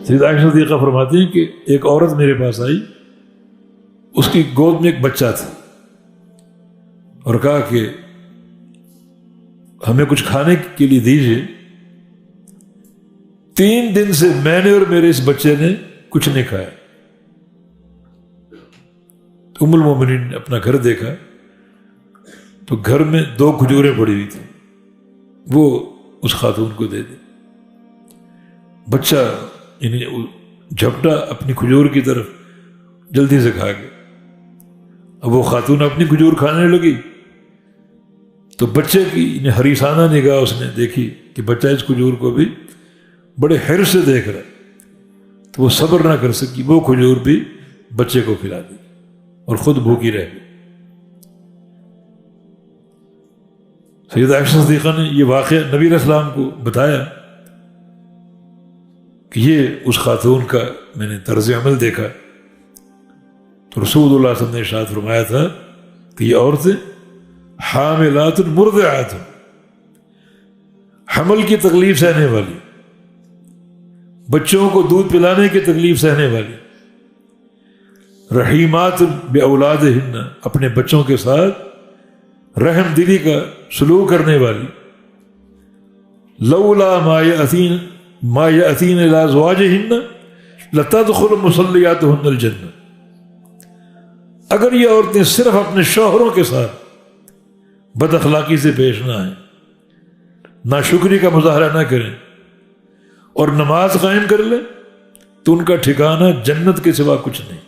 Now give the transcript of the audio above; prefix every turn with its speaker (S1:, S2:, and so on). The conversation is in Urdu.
S1: سیدہ عائشہ صدیقہ فرماتی ہیں کہ ایک عورت میرے پاس آئی، اس کی گود میں ایک بچہ تھا، اور کہا کہ ہمیں کچھ کھانے کے لیے دیجیے۔ 3 دن سے میں نے اور میرے اس بچے نے کچھ نہیں کھایا۔ ام المومنین نے اپنا گھر دیکھا تو گھر میں 2 کھجوریں پڑی ہوئی تھیں، وہ اس خاتون کو دے دی۔ بچہ یعنی جھپٹا اپنی کھجور کی طرف جلدی سے کھا گیا۔ اب وہ خاتون اپنی کھجور کھانے لگی تو بچے کی حریصانہ نگاہ اس نے دیکھی کہ بچہ اس کھجور کو بھی بڑے حرص سے دیکھ رہا ہے، تو وہ صبر نہ کر سکی، وہ کھجور بھی بچے کو کھلا دی اور خود بھوکی رہ گئی۔ سیدہ عائشہ صدیقہ نے یہ واقعہ نبی علیہ السلام کو بتایا کہ یہ اس خاتون کا میں نے طرز عمل دیکھا، تو رسول اللہ صلی اللہ علیہ وسلم نے ارشاد فرمایا تھا کہ یہ عورتیں حاملات مرضعات، حمل کی تکلیف سہنے والی، بچوں کو دودھ پلانے کی تکلیف سہنے والی، رحیمات باولادہن، اپنے بچوں کے ساتھ رحم دلی کا سلوک کرنے والی، لولا ما یأتین الی ازواجہن لتدخل مصلیاتہن الجنہ، اگر یہ عورتیں صرف اپنے شوہروں کے ساتھ بد اخلاقی سے پیش نہ آئیں، ناشکری کا مظاہرہ نہ کریں اور نماز قائم کر لیں، تو ان کا ٹھکانہ جنت کے سوا کچھ نہیں۔